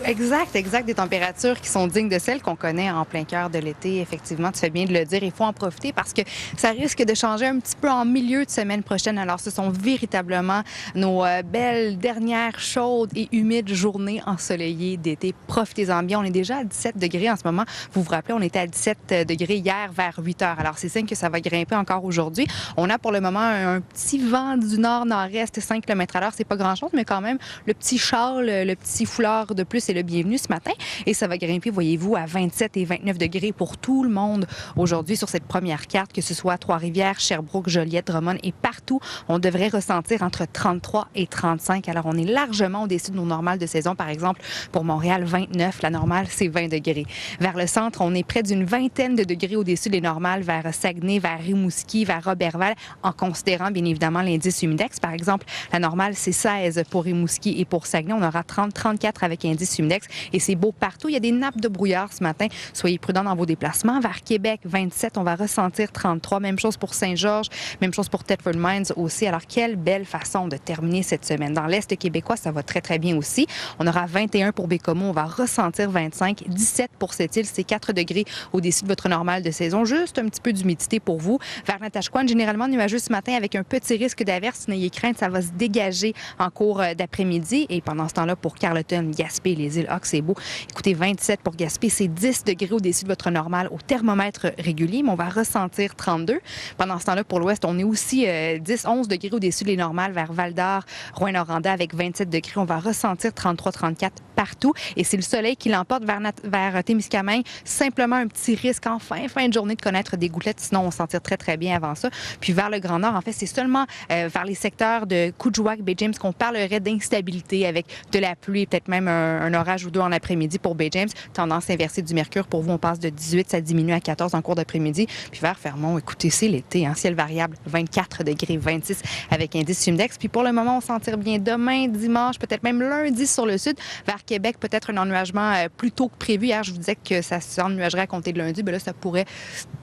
Exact. Des températures qui sont dignes de celles qu'on connaît en plein cœur de l'été. Effectivement, tu fais bien de le dire. Il faut en profiter parce que ça risque de changer un petit peu en milieu de semaine prochaine. Alors, ce sont véritablement nos belles dernières chaudes et humides journées ensoleillées d'été. Profitez-en bien. On est déjà à 17 degrés en ce moment. Vous vous rappelez, on était à 17 degrés hier vers 8 heures. Alors, c'est signe que ça va grimper encore aujourd'hui. On a pour le moment un petit vent du nord-nord-est, 5 km à l'heure. C'est pas grand-chose, mais quand même, le petit châle, le petit foulard de plus est le bienvenu ce matin. Et ça va grimper, voyez-vous, à 27 et 29 degrés pour tout le monde aujourd'hui sur cette première carte, que ce soit Trois-Rivières, Sherbrooke, Joliette, Drummond et partout. On devrait ressentir entre 33 et 35. Alors, on est largement au-dessus de nos normales de saison. Par exemple, pour Montréal, 29. La normale, c'est 20 degrés. Vers le centre, on est près d'une vingtaine de degrés au-dessus des normales vers Saguenay, vers Rimouski, vers Roberval, en considérant bien évidemment l'indice humidex. Par exemple, la normale, c'est 16 pour Rimouski et pour Saguenay. On aura 30-34 avec indice humidex et c'est beau partout. Il y a des nappes de brouillard ce matin. Soyez prudents dans vos déplacements. Vers Québec, 27, on va ressentir 33. Même chose pour Saint-Georges, même chose pour Thetford Mines aussi. Alors, quelle belle façon de terminer cette semaine. Dans l'Est québécois, ça va très, très bien aussi. On aura 21 pour Bécomo, on va ressentir 25. 17 pour Sept-Îles, c'est 4 degrés au-dessus de votre normale de saison. Juste un petit peu d'humidité pour vous. Vers Natashquan, généralement nuageux ce matin avec un petit risque d'averse. N'ayez crainte, ça va se dégager en cours d'après-midi. Et pendant ce temps-là, pour Carleton, Gaspé, les îles Hawks, c'est beau. Écoutez, 27 pour Gaspé, c'est 10 degrés au-dessus de votre normale au thermomètre régulier, mais on va ressentir 32. Pendant ce temps-là, pour l'Ouest, on est aussi 10-11 degrés au-dessus des normales vers Val-d'Or, Rouyn-Noranda avec 27 degrés. On va ressentir 33-34 partout. Et c'est le soleil qui l'emporte vers Témiscamingue. Simplement un petit risque en fin de journée de connaître des gouttelettes. Sinon, on s'en tire très, très bien avant ça. Puis vers le Grand Nord, en fait, c'est seulement vers les secteurs de Coudjouac, Bay James qu'on parlerait d'instabilité avec de la pluie, peut-être même un orage ou deux en après-midi pour Bay James. Tendance inversée du mercure. Pour vous, on passe de 18, ça diminue à 14 en cours d'après-midi. Puis vers Fermont, écoutez, c'est l'été, hein, ciel variable, 24 degrés, 26 avec indice humidex. Puis pour le moment, on s'en tire bien demain, dimanche, peut-être même lundi sur le sud. Vers Québec, peut-être un ennuagement plus tôt que prévu. Hier, je vous disais que ça s'ennuagerait à compter de lundi. Bien là, ça pourrait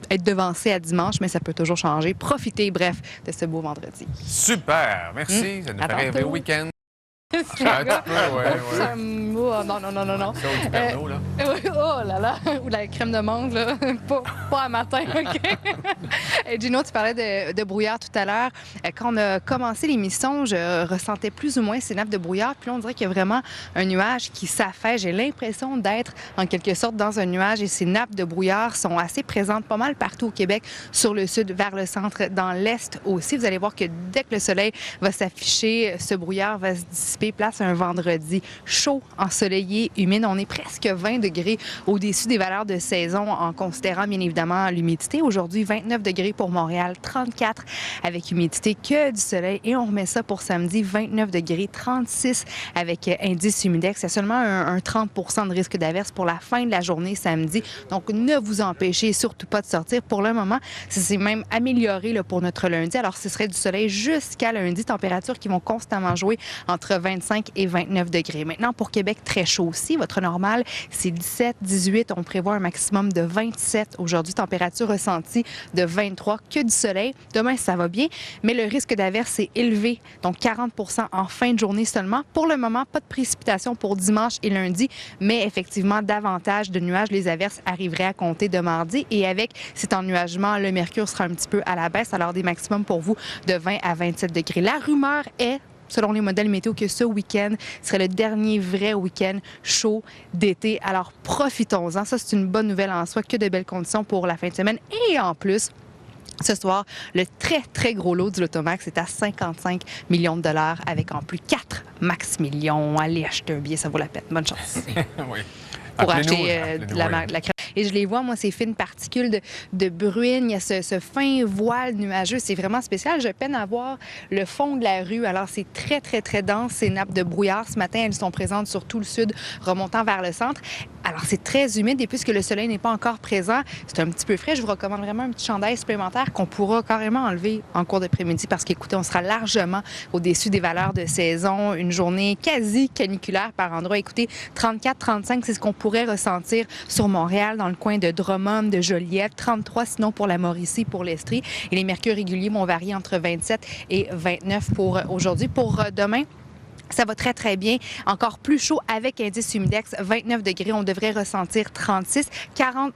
être devancé à dimanche, mais ça peut toujours changer. Profitez, bref, de ce beau vendredi. Super, merci. Ça nous fait rêver au week-end. Ouais. Oh, non. Ça, ou du Pernod, là. Oh là là, ou la crème de menthe, là. Pas à matin, OK? Et Gino, tu parlais de brouillard tout à l'heure. Quand on a commencé l'émission, je ressentais plus ou moins ces nappes de brouillard. Puis là, on dirait qu'il y a vraiment un nuage qui s'affaisse. J'ai l'impression d'être, en quelque sorte, dans un nuage. Et ces nappes de brouillard sont assez présentes pas mal partout au Québec, sur le sud, vers le centre, dans l'est aussi. Vous allez voir que dès que le soleil va s'afficher, ce brouillard va se dissiper. Place un vendredi chaud, ensoleillé, humide. On est presque 20 degrés au-dessus des valeurs de saison en considérant bien évidemment l'humidité. Aujourd'hui, 29 degrés pour Montréal, 34 avec humidité, que du soleil. Et on remet ça pour samedi, 29 degrés, 36 avec indice humidex. Il y a seulement un 30 de risque d'averse pour la fin de la journée samedi. Donc, ne vous empêchez surtout pas de sortir. Pour le moment, ça s'est même amélioré là, pour notre lundi. Alors, ce serait du soleil jusqu'à lundi. Températures qui vont constamment jouer entre 25 et 29 degrés. Maintenant, pour Québec, très chaud aussi. Votre normale, c'est 17, 18. On prévoit un maximum de 27. Aujourd'hui, température ressentie de 23. Que du soleil. Demain, ça va bien, mais le risque d'averse est élevé. Donc, 40 en fin de journée seulement. Pour le moment, pas de précipitations pour dimanche et lundi, mais effectivement, davantage de nuages. Les averses arriveraient à compter de mardi. Et avec cet ennuagement, le mercure sera un petit peu à la baisse. Alors, des maximums pour vous de 20 à 27 degrés. La rumeur est, selon les modèles météo, que ce week-end serait le dernier vrai week-end chaud d'été. Alors, profitons-en. Ça, c'est une bonne nouvelle en soi. Que de belles conditions pour la fin de semaine. Et en plus, ce soir, le très, très gros lot du Lotomax est à 55 millions de dollars avec en plus 4 max millions. Allez acheter un billet, ça vaut la peine. Bonne chance. Oui. Pour acheter de la crème. Et je les vois, moi, ces fines particules de bruine. Il y a ce fin voile nuageux. C'est vraiment spécial. Je peine à voir le fond de la rue. Alors, c'est très, très, très dense, ces nappes de brouillard. Ce matin, elles sont présentes sur tout le sud, remontant vers le centre. Alors, c'est très humide. Et puisque le soleil n'est pas encore présent, c'est un petit peu frais. Je vous recommande vraiment un petit chandail supplémentaire qu'on pourra carrément enlever en cours d'après-midi parce qu'écoutez, on sera largement au-dessus des valeurs de saison. Une journée quasi caniculaire par endroit. Écoutez, 34-35, c'est ce qu'on pourrait ressentir sur Montréal, dans le coin de Drummond, de Joliette, 33 sinon pour la Mauricie, pour l'Estrie. Et les mercures réguliers vont varier entre 27 et 29 pour aujourd'hui. Pour demain, Ça va très, très bien. Encore plus chaud avec indice humidex, 29 degrés. On devrait ressentir 36, 30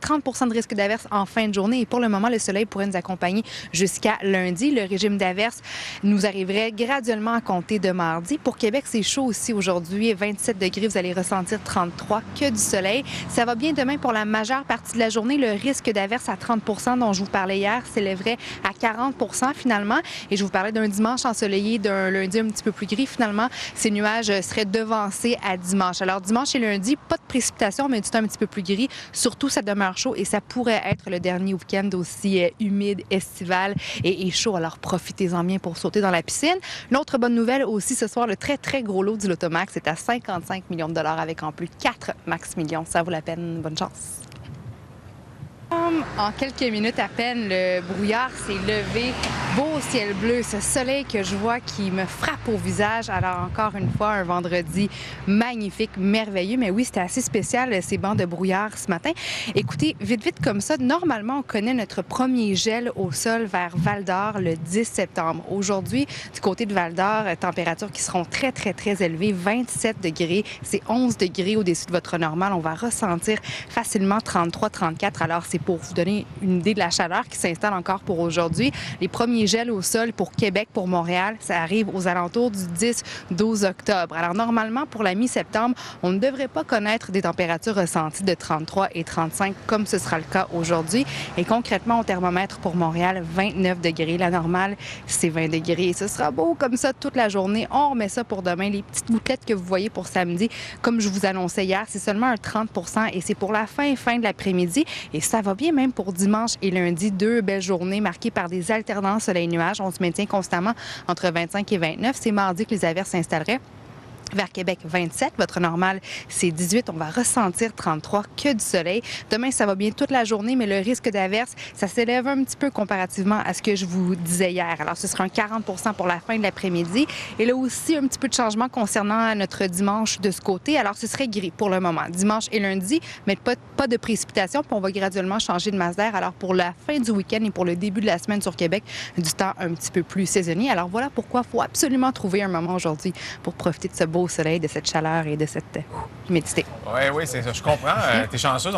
de risque d'averse en fin de journée. Et pour le moment, le soleil pourrait nous accompagner jusqu'à lundi. Le régime d'averse nous arriverait graduellement à compter de mardi. Pour Québec, c'est chaud aussi aujourd'hui. 27 degrés, vous allez ressentir 33, que du soleil. Ça va bien demain pour la majeure partie de la journée. Le risque d'averse à 30 dont je vous parlais hier s'élèverait à 40 finalement. Et je vous parlais d'un dimanche ensoleillé, d'un lundi un petit peu plus gris. Finalement, ces nuages seraient devancés à dimanche. Alors, dimanche et lundi, pas de précipitations, mais du temps un petit peu plus gris. Surtout, ça demeure chaud et ça pourrait être le dernier week-end aussi humide, estival et chaud. Alors, profitez-en bien pour sauter dans la piscine. L'autre bonne nouvelle aussi ce soir, le très, très gros lot du Lotomax est à 55 millions de dollars avec en plus 4 max millions. Ça vaut la peine. Bonne chance. En quelques minutes à peine, le brouillard s'est levé. Beau ciel bleu, ce soleil que je vois qui me frappe au visage. Alors encore une fois, un vendredi magnifique, merveilleux. Mais oui, c'était assez spécial ces bancs de brouillard ce matin. Écoutez, vite, vite comme ça, normalement, on connaît notre premier gel au sol vers Val-d'Or le 10 septembre. Aujourd'hui, du côté de Val-d'Or, températures qui seront très, très, très élevées. 27 degrés, c'est 11 degrés au-dessus de votre normal. On va ressentir facilement 33-34. Alors, c'est pour vous donner une idée de la chaleur qui s'installe encore pour aujourd'hui. Les premiers gels au sol pour Québec, pour Montréal, ça arrive aux alentours du 10-12 octobre. Alors, normalement, pour la mi-septembre, on ne devrait pas connaître des températures ressenties de 33 et 35 comme ce sera le cas aujourd'hui. Et concrètement, au thermomètre pour Montréal, 29 degrés. La normale, c'est 20 degrés. Et ce sera beau comme ça toute la journée. On remet ça pour demain. Les petites gouttelettes que vous voyez pour samedi, comme je vous annonçais hier, c'est seulement un 30 et c'est pour la fin de l'après-midi. Et ça va bien même pour dimanche et lundi, 2 belles journées marquées par des alternances soleil-nuages. On se maintient constamment entre 25 et 29. C'est mardi que les averses s'installeraient. Vers Québec, 27. Votre normal, c'est 18. On va ressentir 33, que du soleil. Demain, ça va bien toute la journée, mais le risque d'averse, ça s'élève un petit peu comparativement à ce que je vous disais hier. Alors, ce sera un 40 pour la fin de l'après-midi. Et là aussi, un petit peu de changement concernant notre dimanche de ce côté. Alors, ce serait gris pour le moment. Dimanche et lundi, mais pas de précipitation. Puis on va graduellement changer de masse d'air. Alors, pour la fin du week-end et pour le début de la semaine sur Québec, du temps un petit peu plus saisonnier. Alors, voilà pourquoi il faut absolument trouver un moment aujourd'hui pour profiter de ce beau au soleil, de cette chaleur et de cette humidité. Oui, c'est ça. Je comprends. T'es chanceuse.